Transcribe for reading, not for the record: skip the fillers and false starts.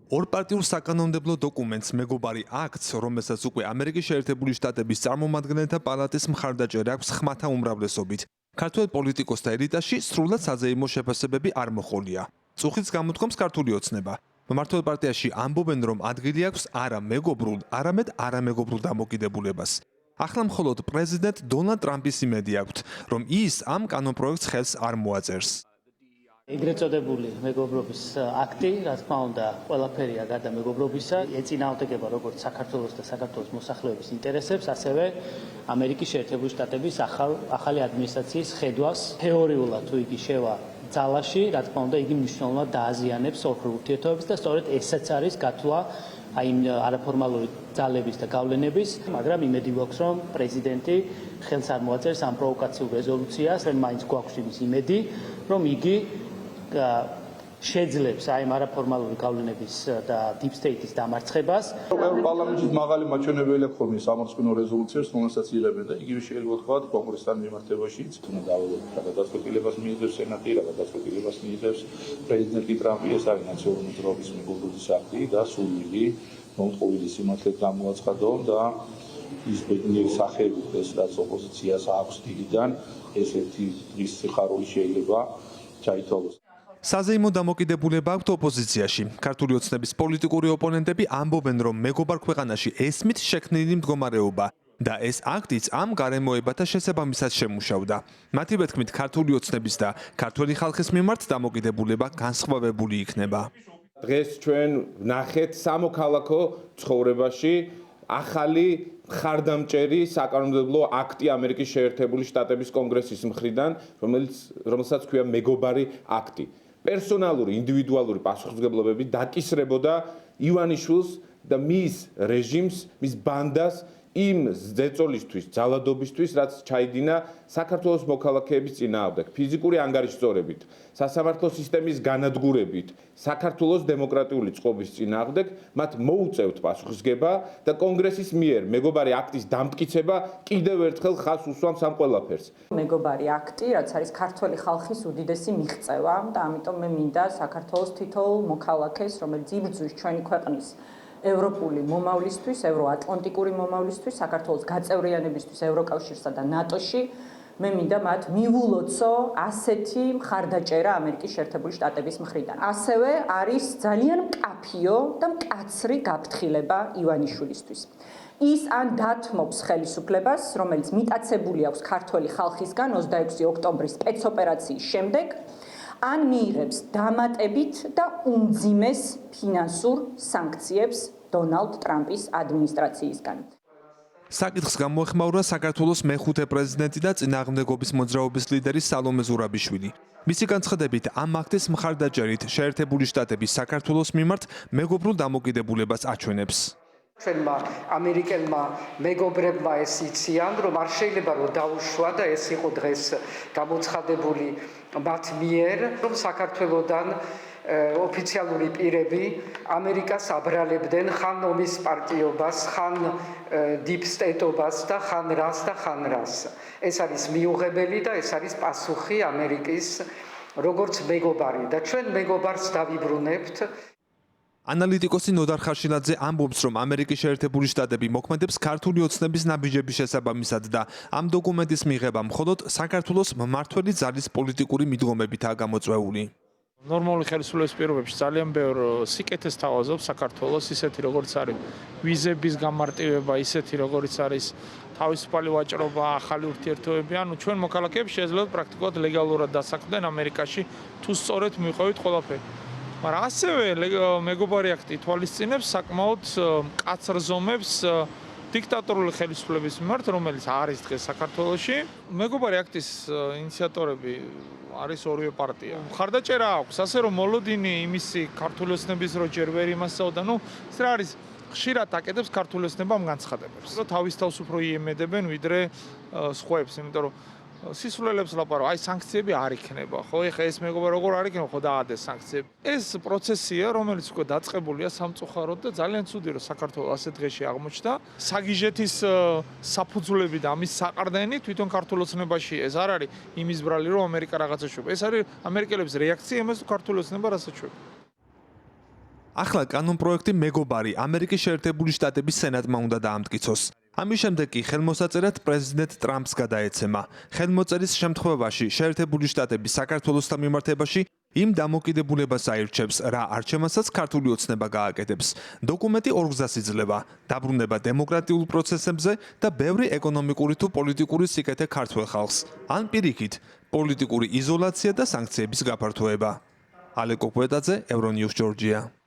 ორპარტიულ საკანონმდებლო დოკუმენტს მეგობარი აქტს, რომელსაც უკვე ამერიკის შეერთებული შტატების წარმომადგენელთა პალატის მხარდაჭერა აქვს ხმათა უმრავლესობით. ქართველ პოლიტიკოსთა ელიტაში სრულად საზეიმო შეფასებები არ მოჰყოლია. წუხიც გამოთქვამს ქართული ოცნება. მმართველ პარტიაში ამბობენ, რომ ადგილი აქვს არა მეგობრულ, არამედ არამეგობრულ დამოკიდებულებას. ახლა მხოლოდ პრეზიდენტ დონალდ ტრამპის იმედი აქვთ, რომ ის ამ კანონპროექტს ხელს არ მოაწერს. ეგრეთ წოდებული მეგობრობის აქტი, რა თქმა უნდა, ყველაფერია გარდა მეგობრობისა, ეწინააღმდეგება როგორც საქართველოს და საქართველოს მოსახლეობის ინტერესებს, ასევე ამერიკის შეერთებული შტატების ახალი ადმინისტრაციის ხედვას. თეორიულად თუ იგი შევა ძალაში, რა თქმა უნდა, იგი მნიშვნელოვნად დააზიანებს ორქულ ურთიერთობებს და სწორედ ესეც არის გათვლა აი არაფორმალური ძალების და გავლენების, მაგრამ იმედი გვაქვს, რომ პრეზიდენტი ხელს არ მოაწერს ამ პროვოკაციულ რეზოლუციას, რომ მაინც გვაქვს იმის იმედი, რომ იგი შეძლებს აი არაფორმალური გავლენების და deep state-ის დამარცხებას. პარლამენტის მაღალი მაჩვენებელი აქვს ხოლმე სამარცხინო რეზოლუციას, რომელსაც იღებენ და იგივე შეიძლება ვთქვათ კონგრესთან მიმართებაშიც. თუნდაც დავალოთ რა გადაწყვეტილებას მიიღებს სენატი, რა გადაწყვეტილებას მიიღებს პრეზიდენტი ტრამპი, ეს არის ნაციონალური დროის მეგობრობის აქტი და სულვილი მომწყობილი სიმართლედ გამოაცხადონ და ის ბედნიერი სახეებით ეს რაც ოპოზიციას აქვს დილიდან, ესეთი დღის სიხარული შეიძლება ჩაითვალოს. საზეიმო დამოკიდებულება აქვთ ოპოზიციაში. ქართული ოცნების პოლიტიკური ოპონენტები ამბობენ, რომ მეგობარ ქვეყანაში ესმით შექმნილი მდგომარეობა და ეს აქტიც ამ გარემოებათა შესაბამისად შემუშავდა. მათი თქმით, ქართული ოცნების და ქართველი ხალხის მიმართ დამოკიდებულება განსხვავებული იქნება. დღეს ჩვენ ვნახეთ სამოქალაქო ცხოვრებაში ახალი მხარდამჭერი საკანონმდებლო აქტი ამერიკის შეერთებული შტატების კონგრესის მხრიდან, რომელსაც ქვია მეგობარი აქტი. პერსონალური, ინდივიდუალური პასუხისმგებლობები დაკისრებოდა ივანიშვილს და მის რეჟიმს, მის ბანდას იმ ზეწოლისთვის, ძალადობისთვის, რაც ჩაიდინა საქართველოს მოქალაქეების წინააღმდეგ, ფიზიკური ანგარიშწორებით, სასამართლო სისტემის განადგურებით, საქართველოს დემოკრატიული წყობის წინააღმდეგ, მათ მოუწევთ პასუხისგება და კონგრესის მიერ მეგობარი აქტის დამტკიცება კიდევ ერთხელ ხაზს უსვამს ამ ყველაფერს. მეგობარი აქტი, რაც არის ქართველი ხალხის უდიდესი მიღწევა და ამიტომ მე მინდა საქართველოს თითოეულ მოქალაქეს, რომელიც იბრძვის ჩვენი ქვეყნის ევროპული მომავლისთვის, ევროატლანტიკური მომავლისთვის, საქართველოს გაწევრიანებისთვის ევროკავშირსა და ნატოში, მე მინდა მათ მიულოცო ასეთი მხარდაჭერა ამერიკის შეერთებული შტატების მხრიდან. ასევე არის ძალიან მკაფიო და მკაცრი გაფრთხილება ივანიშვილისთვის. ის ან დათმობს ხელისუფლებას, რომელიც მიტაცებული აქვს ქართველი ხალხისგან 26 ოქტომბრის სპეცოპერაციის შემდეგ, ან მიიღებს დამატებით და უმძიმეს ფინანსურ სანქციებს დონალდ ტრამპის ადმინისტრაციისგან. საკითხს გამოეხმაურა საქართველოს მეხუთე პრეზიდენტი და წინააღმდეგობის მოძრაობის ლიდერი სალომე ზურაბიშვილი. მისი განცხადებით, ამ აქტის მხარდაჭერით შეერთებული შტატები საქართველოს მიმართ მეგობრულ დამოკიდებულებას აჩვენებს. ჩვენმა ამერიკელმა მეგობრებმა ეს იციან, რომ არ შეიძლება რომ დაუშვა და ეს იყო დღეს გამოცხადებული მათ მიერ, რომ საქართველოდან ოფიციალური პირები ამერიკას აბრალებდნენ ხან ომის პარტიობას, ხან deep state-ობას და ხან რას და ხან რას. ეს არის მიუღებელი და ეს არის პასუხი ამერიკის როგორც მეგობარი და ჩვენ მეგობარს დავიბრუნებთ. ანალიტიკოსი ნოდარ ხარშილაძე ამბობს, რომ ამერიკის შეერთებული შტატები მოქმედებს ქართული ოცნების ნაბიჯების შესაბამისად და ამ დოკუმენტის მიღება მხოლოდ საქართველოს მმართველი ძალის პოლიტიკური მიდგომებითაა გამოწვეული. ნორმალური ხელისუფლების პირობებში ძალიან ბევრ სიკეთეს თავაზობს საქართველოს, ისეთი როგორც არის ვიზების გამარტივება, ისეთი როგორც არის თავისუფალი ვაჭრობა, ახალი ურთიერთობები, ანუ ჩვენ მოქალაქეებს შეეძლებათ პრაქტიკულად ლეგალურად დასაქმდნენ ამერიკაში, თუ სწორედ მივყევით ყველაფერი. მაგრამ ასევე მეგობარი აქტი თვალისწინებს საკმაოდ მკაცრ ზომებს დიქტატორული ხელისუფლების მიმართ, რომელიც არის დღეს საქართველოში. მეგობარი აქტის ინიციატორები არის ორივე პარტია. მხარდაჭერა აქვს, ასე რომ მოლოდინი იმისი ქართული ოცნების რო ჯერ ვერ იმასაოდა, ეს რა არის ხშირად აკეთებს ქართული ოცნება ამ განცხადებებს. თავის თავს უფრო იემედებენ ვიდრე სხვებს, იმიტომ რომ სისულელებს ლაპარო, აი სანქციები არ იქნება, ხო? ეხლა ეს მეგობარი როგორ არ იქნება, ხო დაადეს სანქციები. ეს პროცესია, რომელიც უკვე დაწყებულია სამწუხაროდ და ძალიან ცუდი რომ საქართველოს ასეთ დღეში აღმოჩნდა. საგიჟეთის საფუძვლები და ამის საყრდენი თვითონ ქართულ ოცნებაში ეს არ არის იმის ბრალი რომ ამერიკა რაღაცა შვება. ეს არის ამერიკელების რეაქცია იმას თუ ქართული ოცნება რასაც შვება. ახლა კანონპროექტი მეგობარი ამერიკის შეერთებული შტატების სენატმა უნდა დაამტკიცოს. ამის შემდეგ კი ხელმოსაწერად პრეზიდენტ ტრამპს გადაეცემა. ხელმოწერის შემთხვევაში შეერთებული შტატები საქართველოსთან მიმართებაში იმ დამოკიდებულებას აირჩევს, რა არჩევანსაც ქართული ოცნება გააკეთებს. დოკუმენტი ორ გზას იძლევა: დაბრუნება დემოკრატიულ პროცესებზე და ბევრი ეკონომიკური თუ პოლიტიკური სიკეთე ქართველ ხალხს, ან პირიქით, პოლიტიკური იზოლაცია და სანქციების გაფართოება. ალეკო კვეტაძე, ევრონიუს, ჯორჯია.